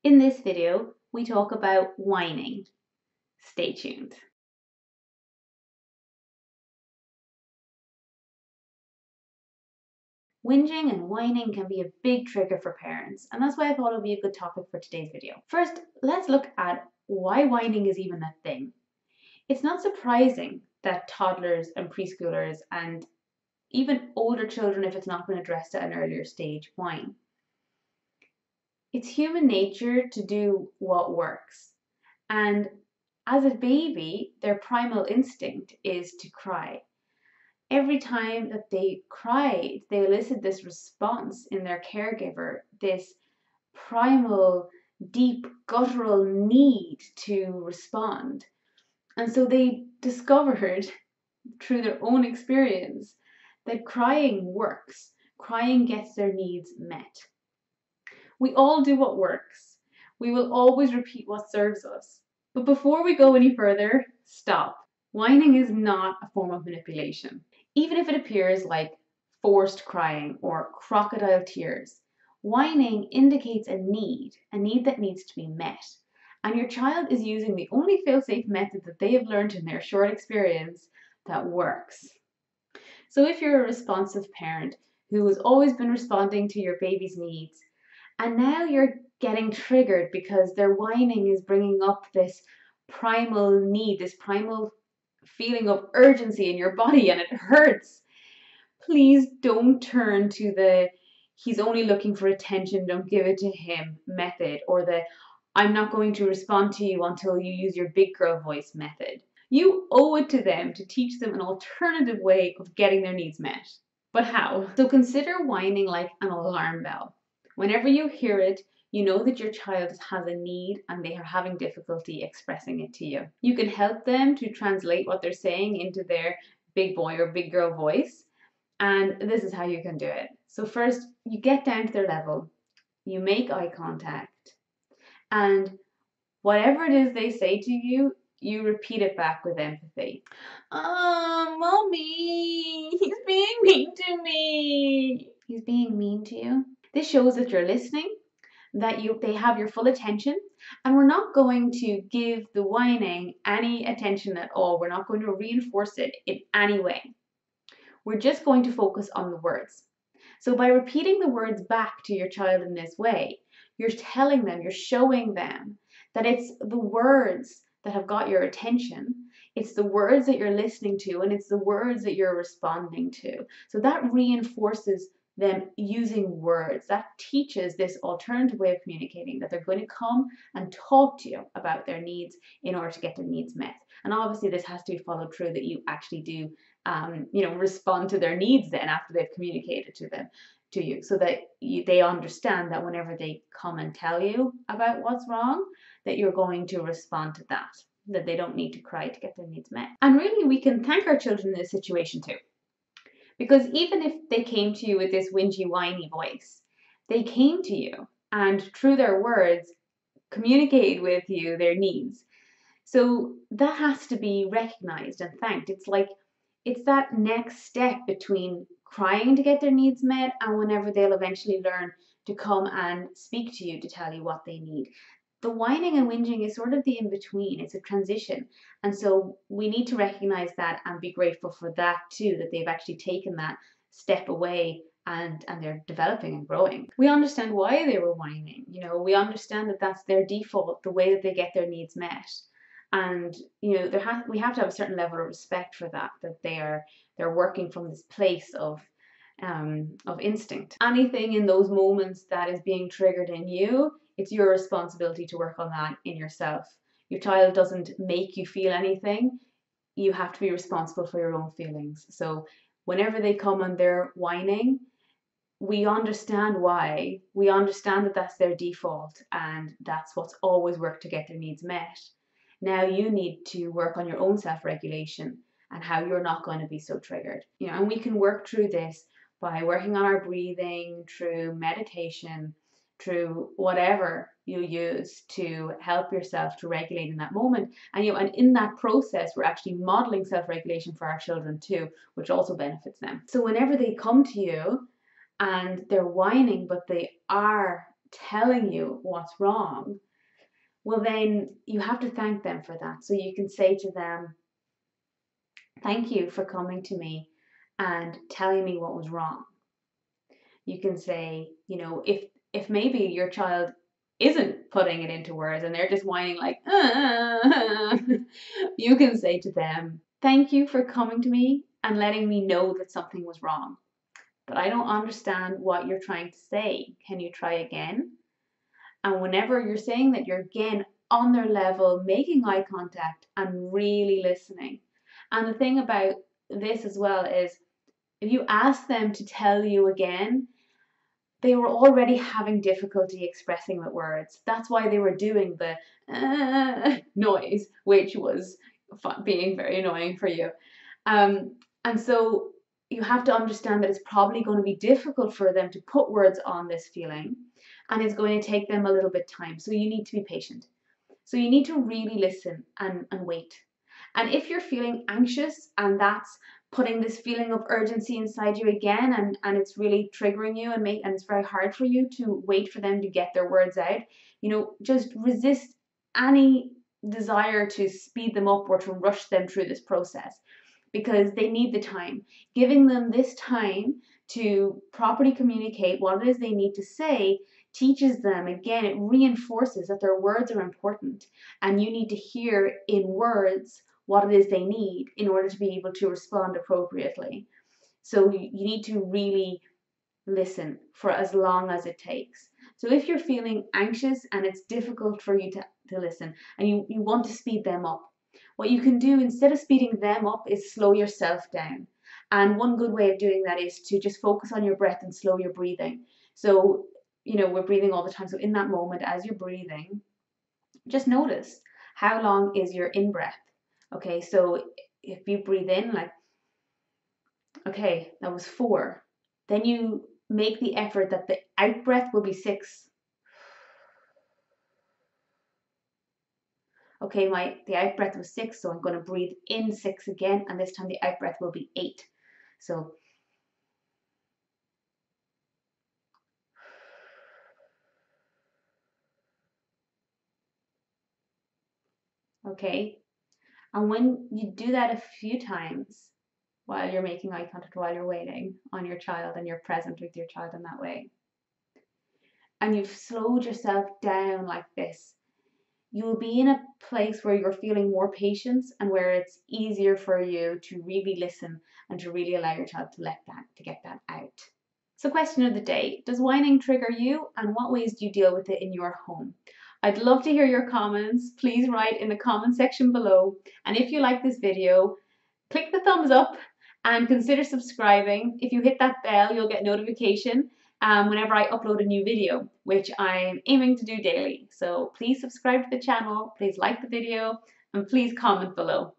In this video, we talk about whining. Stay tuned. Whinging and whining can be a big trigger for parents, and that's why I thought it would be a good topic for today's video. First, let's look at why whining is even a thing. It's not surprising that toddlers and preschoolers and even older children, if it's not been addressed at an earlier stage, whine. It's human nature to do what works. And as a baby, their primal instinct is to cry. Every time that they cried, they elicit this response in their caregiver, this primal, deep, guttural need to respond. And so they discovered through their own experience that crying works. Crying gets their needs met. We all do what works. We will always repeat what serves us. But before we go any further, stop. Whining is not a form of manipulation. Even if it appears like forced crying or crocodile tears, whining indicates a need that needs to be met. And your child is using the only fail-safe method that they have learned in their short experience that works. So if you're a responsive parent who has always been responding to your baby's needs, and now you're getting triggered because their whining is bringing up this primal need, this primal feeling of urgency in your body and it hurts, please don't turn to the he's only looking for attention, don't give it to him method, or the I'm not going to respond to you until you use your big girl voice method. You owe it to them to teach them an alternative way of getting their needs met. But how? So consider whining like an alarm bell. Whenever you hear it, you know that your child has a need and they are having difficulty expressing it to you. You can help them to translate what they're saying into their big boy or big girl voice. And this is how you can do it. So first, you get down to their level, you make eye contact, and whatever it is they say to you, you repeat it back with empathy. Mommy, he's being mean to me. He's being mean to you. This shows that you're listening, that they have your full attention, and we're not going to give the whining any attention at all. We're not going to reinforce it in any way. We're just going to focus on the words. So by repeating the words back to your child in this way, you're telling them, you're showing them that it's the words that have got your attention, it's the words that you're listening to, and it's the words that you're responding to. So that reinforces them using words. That teaches this alternative way of communicating, that they're going to come and talk to you about their needs in order to get their needs met. And obviously this has to be followed through, that you actually do respond to their needs then after they've communicated to you, so that they understand that whenever they come and tell you about what's wrong, that you're going to respond to that they don't need to cry to get their needs met. And really, we can thank our children in this situation too. Because even if they came to you with this whingy, whiny voice, they came to you and through their words communicated with you their needs. So that has to be recognized and thanked. It's that next step between crying to get their needs met and whenever they'll eventually learn to come and speak to you to tell you what they need. The whining and whinging is sort of the in-between. It's a transition. And so we need to recognize that and be grateful for that too, that they've actually taken that step away and they're developing and growing. We understand why they were whining. We understand that that's their default, the way that they get their needs met. And we have to have a certain level of respect for that they're working from this place of instinct. Anything in those moments that is being triggered in you, it's your responsibility to work on that in yourself. Your child doesn't make you feel anything. You have to be responsible for your own feelings. So whenever they come and they're whining, we understand why. We understand that that's their default and that's what's always worked to get their needs met. Now you need to work on your own self-regulation and how you're not going to be so triggered. And we can work through this by working on our breathing, through meditation, through whatever you use to help yourself to regulate in that moment. And in that process, we're actually modeling self-regulation for our children too, which also benefits them. So whenever they come to you and they're whining, but they are telling you what's wrong, well, then you have to thank them for that. So you can say to them, thank you for coming to me and telling me what was wrong. You can say, you know, if maybe your child isn't putting it into words and they're just whining like, you can say to them, thank you for coming to me and letting me know that something was wrong. But I don't understand what you're trying to say. Can you try again? And whenever you're saying that, you're again on their level, making eye contact and really listening. And the thing about this as well is if you ask them to tell you again, they were already having difficulty expressing the words. That's why they were doing the noise, which was being very annoying for you. And so you have to understand that it's probably going to be difficult for them to put words on this feeling, and it's going to take them a little bit time. So you need to be patient. So you need to really listen and wait. And if you're feeling anxious and that's putting this feeling of urgency inside you again, and it's really triggering you and it's very hard for you to wait for them to get their words out, you know, just resist any desire to speed them up or to rush them through this process, because they need the time. Giving them this time to properly communicate what it is they need to say teaches them, again, it reinforces that their words are important and you need to hear in words what it is they need in order to be able to respond appropriately. So you need to really listen for as long as it takes. So if you're feeling anxious and it's difficult for you to listen and you want to speed them up, what you can do instead of speeding them up is slow yourself down. And one good way of doing that is to just focus on your breath and slow your breathing. So, you know, we're breathing all the time. So in that moment, as you're breathing, just notice how long is your in breath. Okay, so if you breathe in like, okay, that was 4. Then you make the effort that the out breath will be 6. Okay, the out breath was 6, so I'm going to breathe in 6 again, and this time the out breath will be 8. So okay, and when you do that a few times while you're making eye contact, while you're waiting on your child and you're present with your child in that way, and you've slowed yourself down like this, you will be in a place where you're feeling more patience and where it's easier for you to really listen and to really allow your child to get that out. So question of the day, does whining trigger you, and what ways do you deal with it in your home? I'd love to hear your comments. Please write in the comment section below. And if you like this video, click the thumbs up and consider subscribing. If you hit that bell, you'll get notification whenever I upload a new video, which I'm aiming to do daily. So please subscribe to the channel, please like the video, and please comment below.